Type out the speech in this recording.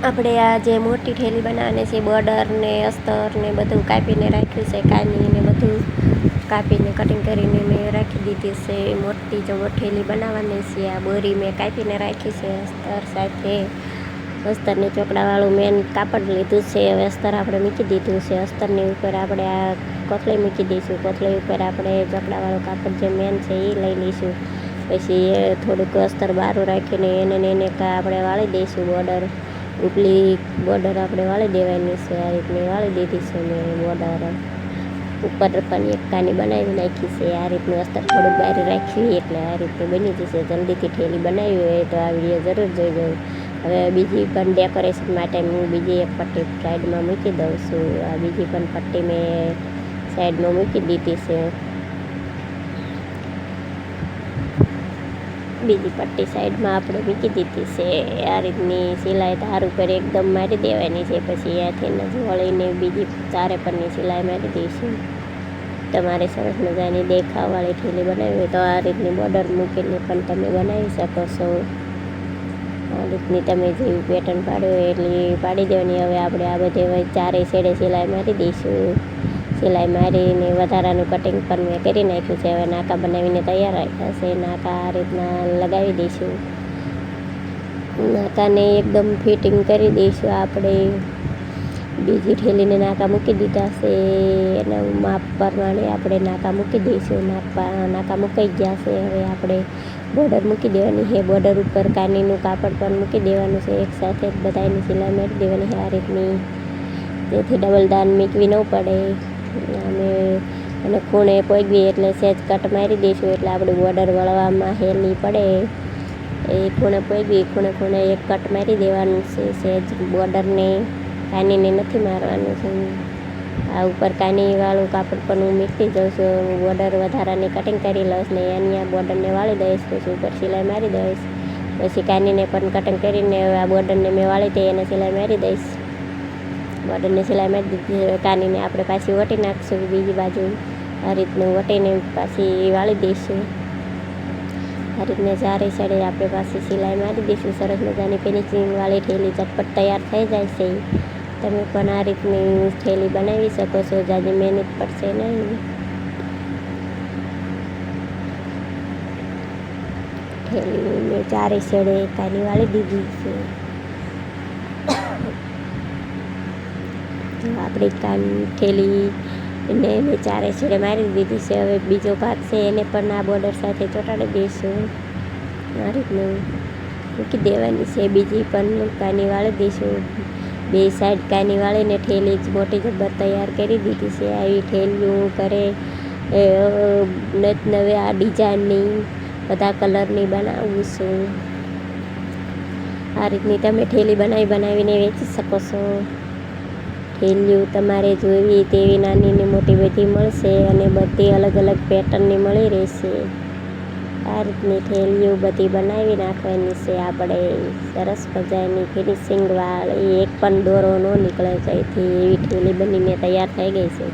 આપણે આ જે મોટી થેલી બનાવવાની છે, બોર્ડર ને અસ્તર ને બધું કાપીને રાખ્યું છે, કાની ને બધું કાપીને કટિંગ કરીને મેં રાખી દીધી છે. મોટી જો થેલી બનાવવાની છે. આ બોરી મેં કાપીને રાખી છે અસ્તર સાથે. અસ્તરની ચોકડાવાળું મેન કાપડ લીધું છે. હવે અસ્તર આપણે મૂકી દીધું છે. અસ્તરની ઉપર આપણે આ કોથળી મૂકી દઈશું. કોથળી ઉપર આપણે ચોકડાવાળું કાપડ જે મેન છે એ લઈ લઈશું. પછી એ થોડુંક અસ્તર બારું રાખીને એને આપણે વાળી દઈશું. બોર્ડર ઉપલી બોર્ડર આપણે વાળી દેવાની છે. આ રીતની વાળી દીધી છે મેં બોર્ડર. ઉપર પણ એક કાની બનાવી નાખી છે. આ રીતનું અસ્તર થોડુંક બહાર રાખવી એટલે આ રીતની બની જશે. જલ્દીથી થેલી બનાવી હોય તો આ વિડીયો જરૂર જોઈ જાઉં. હવે બીજી પણ ડેકોરેશન માટે હું બીજી એક પટ્ટી સાઈડમાં મૂકી દઉં છું. આ બીજી પણ પટ્ટી મેં સાઈડમાં મૂકી દીધી છે. બીજી પટ્ટી સાઈડમાં આપણે મૂકી દીધી છે. આ રીતની સિલાઈ ધાર ઉપર એકદમ મારી દેવાની છે. પછી ત્યાંથી વળીને બીજી ચારે પરની સિલાઈ મારી દઈશું. તમારે સરસ મજાની દેખાવવાળી થેલી બનાવી હોય તો આ રીતની બોર્ડર મૂકીને પણ તમે બનાવી શકો છો. આ રીતની તમે જેવી પેટર્ન પાડી હોય એટલી પાડી દેવાની. હવે આપણે આ બધે ચારે છેડે સિલાઈ મારી દઈશું. સિલાઈ મારીને વધારાનું કટિંગ પણ મેં કરી નાખ્યું છે. હવે નાકા બનાવીને તૈયાર રાખ્યા છે. નાકા આ રીતના લગાવી દઈશું. નાકાને એકદમ ફિટિંગ કરી દઈશું. આપણે બીજી થેલીને નાકા મૂકી દીધા છે. એના માપ પ્રમાણે આપણે નાકા મૂકી દઈશું. નાકા મુકાઈ ગયા છે. હવે આપણે બોર્ડર મૂકી દેવાની છે. બોર્ડર ઉપર કાનીનું કાપડ પણ મૂકી દેવાનું છે. એક સાથે જ બધાની સિલાઈ મારી દેવાની છે આ રીતની. જેથી ડબલ દાન મૂકવી ન પડે. અને ખૂણે પોગવી એટલે સહેજ કટ મારી દઈશું એટલે આપણે બોર્ડર વળવામાં હેલી પડે. એ ખૂણે પોગવી ખૂણે એક કટ મારી દેવાનું છે. સહેજ બોર્ડરને કાનીને નથી મારવાનું છે. આ ઉપર કાનીવાળું કાપડ પણ હું મૂકતી જાઉં છું. બોર્ડર વધારાની કટિંગ કરી લઈશ ને અહીંયા બોર્ડરને વાળી દઈશ. પછી ઉપર સિલાઈ મારી દઈશ. પછી કાનીને પણ કટિંગ કરીને આ બોર્ડરને મેં વાળી દઈ અને સિલાઈ મારી દઈશ. બોર્ડરની સિલાઈ મારી દીધી. કાનીને આપણે પાછી વટી નાખીશું બીજી બાજુ. આ રીતનું વટીને પાછી વાળી દઈશું. આ રીતને ચારે સાઈડે આપણે પાછી સિલાઈ મારી દઈશું. સરસ મજાની ફિનિશિંગવાળી થેલી ઝટપટ તૈયાર થઈ જાય છે. તમે પણ આ રીતની થેલી બનાવી શકો છો. જાજી મહેનત પડશે નહીં. થેલી મેં ચારે છેડે કાની વાળી દીધી છે. આપણી થેલી ને મેં ચારે છેડે મારી દીધી છે. હવે બીજો ભાગ છે એને પણ આ બોર્ડર સાથે ચોંટાડી દઈશું. આ રીતનું મૂકી દેવાની છે. બીજી પણ કાની વાળી દઈશું. બે સાઈડ કાની વાળીને થેલી જ મોટી જબ્બર તૈયાર કરી દીધી છે. આવી થેલીઓ કરે નવે આ ડિઝાઇનની બધા કલરની બનાવું છું. આ રીતની તમે થેલી બનાવીને વેચી શકો છો. થેલીઓ તમારે જોઈવી તેવી નાની ને મોટી બધી મળશે અને બધી અલગ અલગ પેટર્નની મળી રહેશે. આ રીતની થેલીઓ બધી બનાવી નાખવાની છે આપણે. સરસ મજાની ફિનિશિંગવાળી એક પણ દોરો ન નીકળે. એવી થેલી બનીને તૈયાર થઈ ગઈ છે.